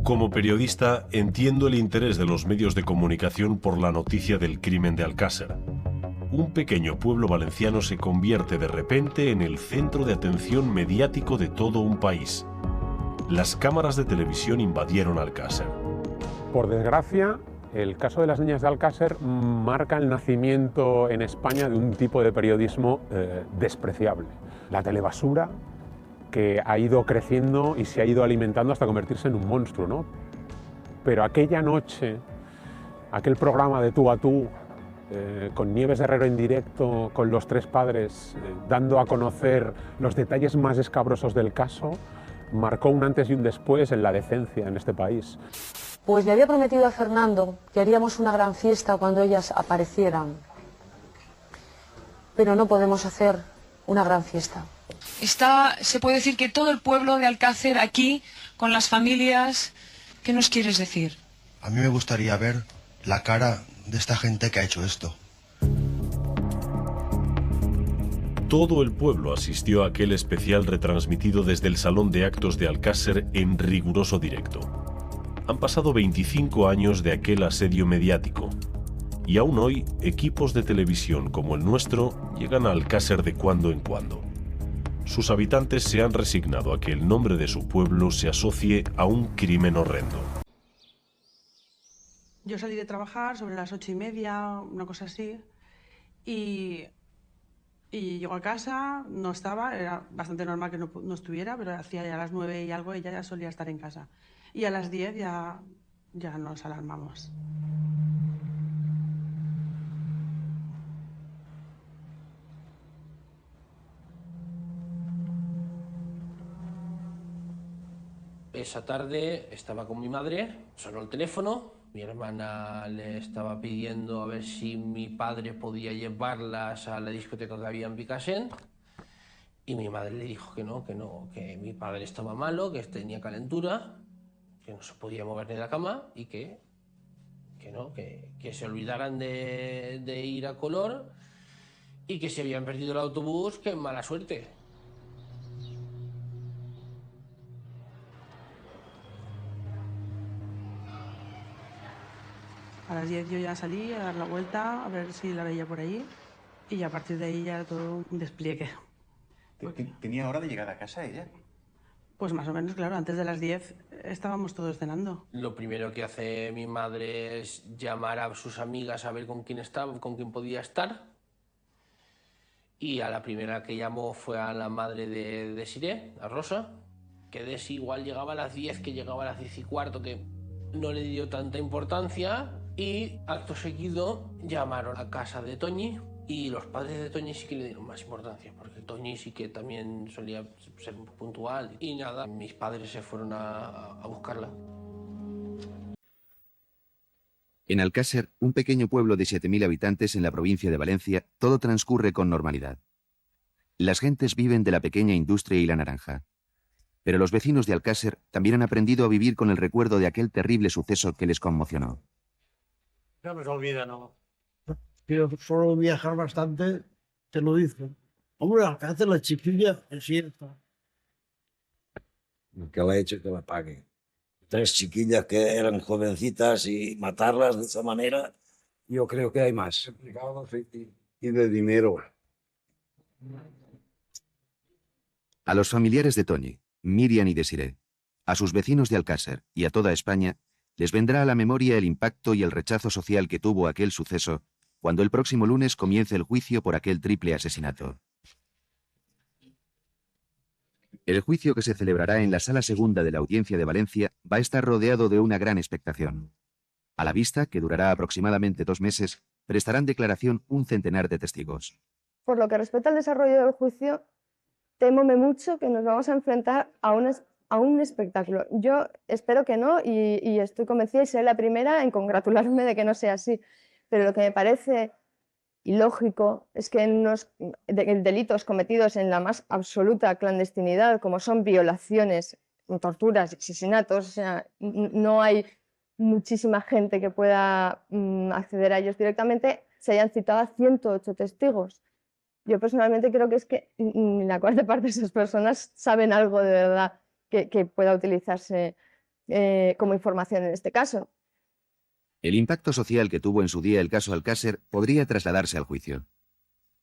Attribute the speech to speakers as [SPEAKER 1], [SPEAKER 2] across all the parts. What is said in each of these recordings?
[SPEAKER 1] Como periodista, entiendo el interés de los medios de comunicación por la noticia del crimen de Alcácer. Un pequeño pueblo valenciano se convierte de repente en el centro de atención mediático de todo un país. Las cámaras de televisión invadieron Alcácer.
[SPEAKER 2] Por desgracia, el caso de las niñas de Alcácer marca el nacimiento en España de un tipo de periodismo despreciable. La telebasura, que ha ido creciendo y se ha ido alimentando hasta convertirse en un monstruo, ¿no? Pero aquella noche, aquel programa de tú a tú, con Nieves Herrero en directo, con los tres padres, dando a conocer los detalles más escabrosos del caso, marcó un antes y un después en la decencia en este país.
[SPEAKER 3] Pues le había prometido a Fernando que haríamos una gran fiesta cuando ellas aparecieran. Pero no podemos hacer una gran fiesta.
[SPEAKER 4] Se puede decir que todo el pueblo de Alcácer aquí, con las familias. ¿Qué nos quieres decir?
[SPEAKER 5] A mí me gustaría ver la cara de esta gente que ha hecho esto.
[SPEAKER 1] Todo el pueblo asistió a aquel especial retransmitido desde el Salón de Actos de Alcácer en riguroso directo. Han pasado 25 años de aquel asedio mediático. Y aún hoy, equipos de televisión como el nuestro llegan a Alcácer de cuando en cuando. Sus habitantes se han resignado a que el nombre de su pueblo se asocie a un crimen horrendo.
[SPEAKER 6] Yo salí de trabajar sobre las 8:30, una cosa así, y llego a casa, no estaba, era bastante normal que no estuviera, pero hacía ya las 9 y algo, ella ya solía estar en casa. Y a las 10 ya nos alarmamos.
[SPEAKER 7] Esa tarde estaba con mi madre, sonó el teléfono, mi hermana le estaba pidiendo a ver si mi padre podía llevarlas a la discoteca que había en Picassent, y mi madre le dijo que mi padre estaba malo, que tenía calentura, que no se podía mover ni de la cama y que se olvidaran de ir a Color y que si habían perdido el autobús, que mala suerte.
[SPEAKER 6] A las 10 yo ya salí a dar la vuelta, a ver si la veía por ahí, y a partir de ahí ya todo un despliegue.
[SPEAKER 8] ¿Tenía hora de llegar a casa ella?
[SPEAKER 6] Pues más o menos, claro, antes de las 10 estábamos todos cenando.
[SPEAKER 7] Lo primero que hace mi madre es llamar a sus amigas a ver con quién estaba, con quién podía estar. Y a la primera que llamó fue a la madre de Desiré, a Rosa, que Desi igual llegaba a las 10, que llegaba a las 10:15, que no le dio tanta importancia. Y acto seguido llamaron a casa de Toñi, y los padres de Toñi sí que le dieron más importancia, porque Toñi sí que también solía ser puntual. Y nada, mis padres se fueron a buscarla.
[SPEAKER 9] En Alcácer, un pequeño pueblo de 7.000 habitantes en la provincia de Valencia, todo transcurre con normalidad. Las gentes viven de la pequeña industria y la naranja. Pero los vecinos de Alcácer también han aprendido a vivir con el recuerdo de aquel terrible suceso que les conmocionó.
[SPEAKER 10] No me olvida, no. Yo suelo viajar bastante, te lo dice. Hombre, Alcácer, la chiquilla, es cierto.
[SPEAKER 11] Que la ha hecho que la pague. 3 chiquillas que eran jovencitas y matarlas de esa manera, yo creo que hay más.
[SPEAKER 12] Y de dinero.
[SPEAKER 9] A los familiares de Toñi, Miriam y Desiré, a sus vecinos de Alcácer y a toda España, les vendrá a la memoria el impacto y el rechazo social que tuvo aquel suceso cuando el próximo lunes comience el juicio por aquel triple asesinato. El juicio, que se celebrará en la Sala Segunda de la Audiencia de Valencia, va a estar rodeado de una gran expectación. A la vista, que durará aproximadamente 2 meses, prestarán declaración un centenar de testigos.
[SPEAKER 13] Por lo que respecta al desarrollo del juicio, témome mucho que nos vamos a enfrentar a un espectáculo. Yo espero que no, y estoy convencida y seré la primera en congratularme de que no sea así. Pero lo que me parece ilógico es que delitos cometidos en la más absoluta clandestinidad, como son violaciones, torturas, asesinatos, o sea, no hay muchísima gente que pueda acceder a ellos directamente, se hayan citado a 108 testigos. Yo personalmente creo que es que ni la cuarta parte de esas personas saben algo de verdad que pueda utilizarse como información en este caso.
[SPEAKER 9] El impacto social que tuvo en su día el caso Alcácer podría trasladarse al juicio.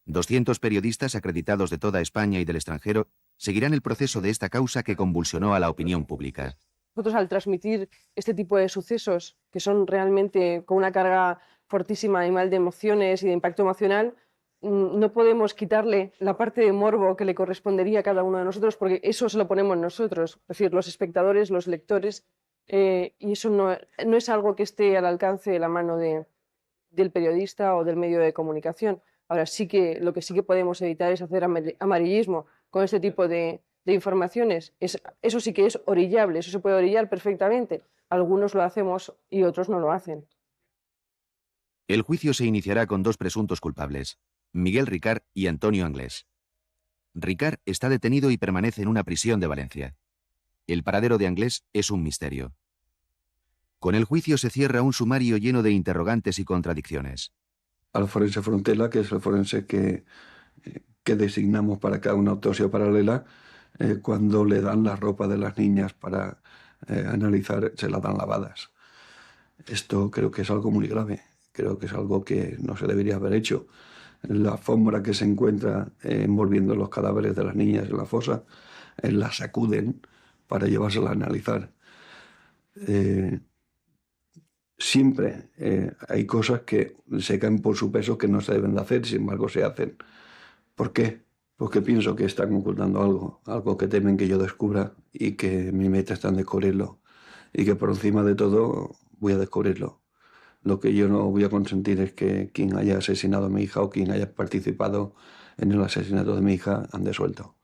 [SPEAKER 9] 200 periodistas acreditados de toda España y del extranjero seguirán el proceso de esta causa que convulsionó a la opinión pública.
[SPEAKER 14] Nosotros, al transmitir este tipo de sucesos, que son realmente con una carga fortísima animal de emociones y de impacto emocional, no podemos quitarle la parte de morbo que le correspondería a cada uno de nosotros, porque eso se lo ponemos nosotros, es decir, los espectadores, los lectores, y eso no es algo que esté al alcance de la mano del periodista o del medio de comunicación. Ahora sí que lo que sí que podemos evitar es hacer amarillismo con este tipo de informaciones. Eso sí que es orillable, eso se puede orillar perfectamente. Algunos lo hacemos y otros no lo hacen.
[SPEAKER 9] El juicio se iniciará con 2 presuntos culpables, Miguel Ricard y Antonio Anglés. Ricard está detenido y permanece en una prisión de Valencia. El paradero de Anglés es un misterio. Con el juicio se cierra un sumario lleno de interrogantes y contradicciones.
[SPEAKER 12] Al forense Frontela, que es el forense que designamos para cada una autopsia paralela, cuando le dan la ropa de las niñas para analizar, se la dan lavadas. Esto creo que es algo muy grave, creo que es algo que no se debería haber hecho. La alfombra que se encuentra envolviendo los cadáveres de las niñas en la fosa, la sacuden para llevársela a analizar. Siempre hay cosas que se caen por su peso que no se deben de hacer, sin embargo se hacen. ¿Por qué? Porque pienso que están ocultando algo que temen que yo descubra y que mi meta está en descubrirlo. Y que por encima de todo voy a descubrirlo. Lo que yo no voy a consentir es que quien haya asesinado a mi hija o quien haya participado en el asesinato de mi hija ande suelto.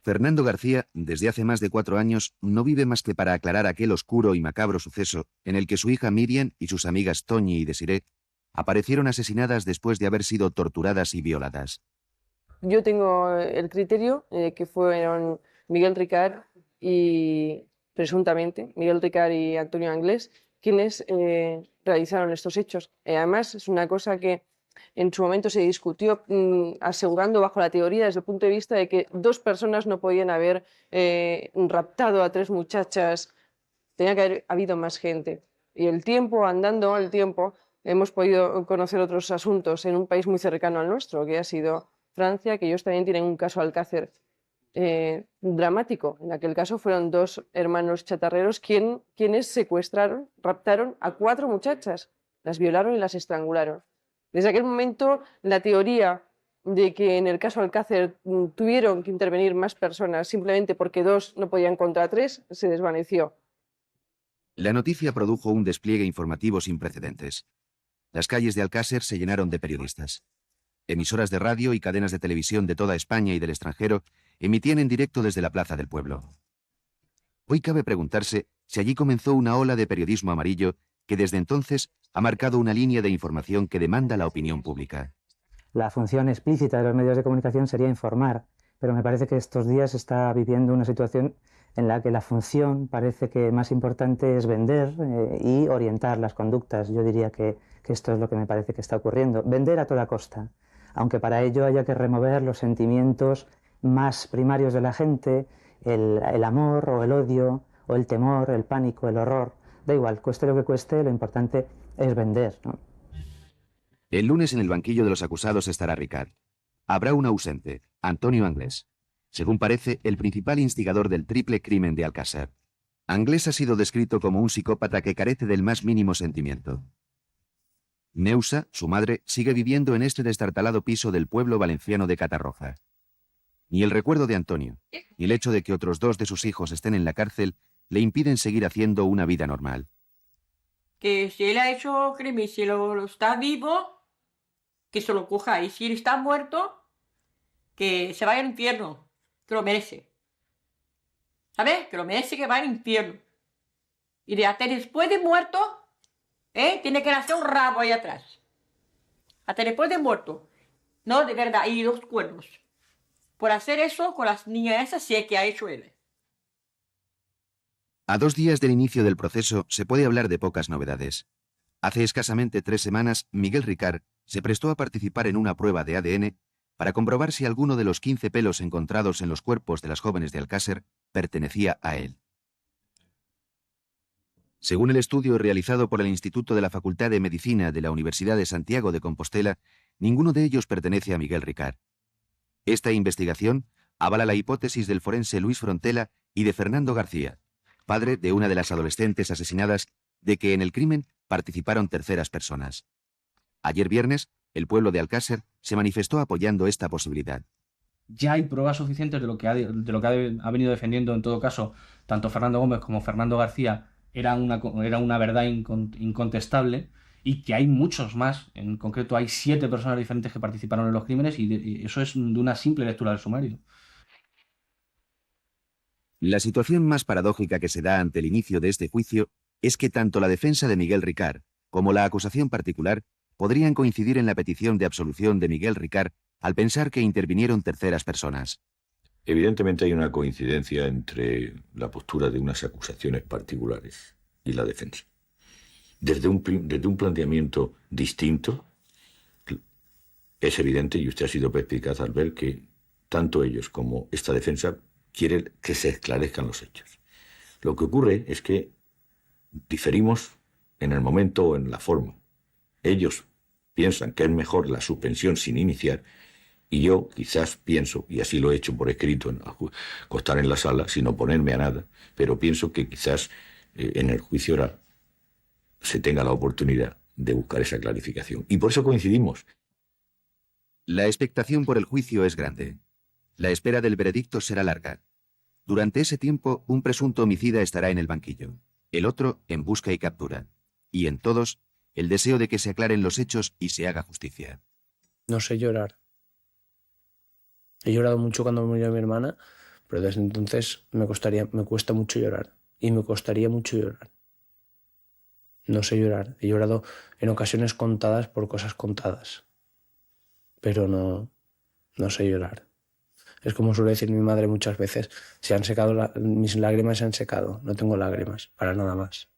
[SPEAKER 9] Fernando García, desde hace más de 4 años, no vive más que para aclarar aquel oscuro y macabro suceso en el que su hija Miriam y sus amigas Toñi y Desiré aparecieron asesinadas después de haber sido torturadas y violadas.
[SPEAKER 14] Yo tengo el criterio que fueron Miguel Ricard y, presuntamente, Miguel Ricard y Antonio Anglés, quienes realizaron estos hechos. Además, es una cosa que en su momento se discutió asegurando bajo la teoría desde el punto de vista de que 2 personas no podían haber raptado a 3 muchachas, tenía que haber habido más gente. Y el tiempo, andando el tiempo, hemos podido conocer otros asuntos en un país muy cercano al nuestro, que ha sido Francia, que ellos también tienen un caso Alcácer dramático. En aquel caso fueron 2 hermanos chatarreros quienes secuestraron, raptaron a 4 muchachas, las violaron y las estrangularon. Desde aquel momento, la teoría de que en el caso Alcácer tuvieron que intervenir más personas simplemente porque 2 no podían contra 3 se desvaneció.
[SPEAKER 9] La noticia produjo un despliegue informativo sin precedentes. Las calles de Alcácer se llenaron de periodistas. Emisoras de radio y cadenas de televisión de toda España y del extranjero emitían en directo desde la Plaza del Pueblo. Hoy cabe preguntarse si allí comenzó una ola de periodismo amarillo que desde entonces ha marcado una línea de información que demanda la opinión pública.
[SPEAKER 15] La función explícita de los medios de comunicación sería informar, pero me parece que estos días se está viviendo una situación en la que la función parece que más importante es vender y orientar las conductas. Yo diría que esto es lo que me parece que está ocurriendo. Vender a toda costa, aunque para ello haya que remover los sentimientos más primarios de la gente, el amor o el odio, o el temor, el pánico, el horror. Da igual, cueste lo que cueste, lo importante es vender, ¿no?
[SPEAKER 9] El lunes en el banquillo de los acusados estará Ricard. Habrá un ausente, Antonio Anglés. Según parece, el principal instigador del triple crimen de Alcácer. Anglés ha sido descrito como un psicópata que carece del más mínimo sentimiento. Neusa, su madre, sigue viviendo en este destartalado piso del pueblo valenciano de Catarroja. Ni el recuerdo de Antonio, ni el hecho de que otros 2 de sus hijos estén en la cárcel le impiden seguir haciendo una vida normal.
[SPEAKER 16] Que si él ha hecho crimen, si lo está vivo, que se lo coja. Y si él está muerto, que se vaya al infierno, que lo merece. ¿Sabes? Que lo merece, que vaya al infierno. Y de hasta después de muerto, tiene que nacer un rabo ahí atrás. Hasta después de muerto. No, de verdad, y 2 cuernos. Por hacer eso con las niñas esas, sí que ha hecho él.
[SPEAKER 9] A 2 días del inicio del proceso se puede hablar de pocas novedades. Hace escasamente 3 semanas, Miguel Ricard se prestó a participar en una prueba de ADN para comprobar si alguno de los 15 pelos encontrados en los cuerpos de las jóvenes de Alcácer pertenecía a él. Según el estudio realizado por el Instituto de la Facultad de Medicina de la Universidad de Santiago de Compostela, ninguno de ellos pertenece a Miguel Ricard. Esta investigación avala la hipótesis del forense Luis Frontela y de Fernando García, padre de una de las adolescentes asesinadas, de que en el crimen participaron terceras personas. Ayer viernes, el pueblo de Alcácer se manifestó apoyando esta posibilidad.
[SPEAKER 17] Ya hay pruebas suficientes de lo que ha venido defendiendo, en todo caso, tanto Fernando Gómez como Fernando García, era una verdad incontestable, y que hay muchos más. En concreto, hay 7 personas diferentes que participaron en los crímenes, y eso es de una simple lectura del sumario.
[SPEAKER 9] La situación más paradójica que se da ante el inicio de este juicio es que tanto la defensa de Miguel Ricard como la acusación particular podrían coincidir en la petición de absolución de Miguel Ricard al pensar que intervinieron terceras personas.
[SPEAKER 18] Evidentemente hay una coincidencia entre la postura de unas acusaciones particulares y la defensa. Desde un planteamiento distinto, es evidente, y usted ha sido perspicaz al ver, que tanto ellos como esta defensa quieren que se esclarezcan los hechos. Lo que ocurre es que diferimos en el momento o en la forma. Ellos piensan que es mejor la suspensión sin iniciar, y yo quizás pienso, y así lo he hecho por escrito, constar en la sala, sin oponerme a nada, pero pienso que quizás en el juicio oral se tenga la oportunidad de buscar esa clarificación. Y por eso coincidimos.
[SPEAKER 9] La expectación por el juicio es grande. La espera del veredicto será larga. Durante ese tiempo, un presunto homicida estará en el banquillo, el otro en busca y captura. Y en todos, el deseo de que se aclaren los hechos y se haga justicia.
[SPEAKER 19] No sé llorar. He llorado mucho cuando murió mi hermana, pero desde entonces me cuesta mucho llorar. Y me costaría mucho llorar. No sé llorar. He llorado en ocasiones contadas por cosas contadas. Pero no sé llorar. Es como suele decir mi madre muchas veces, mis lágrimas se han secado. No tengo lágrimas, para nada más.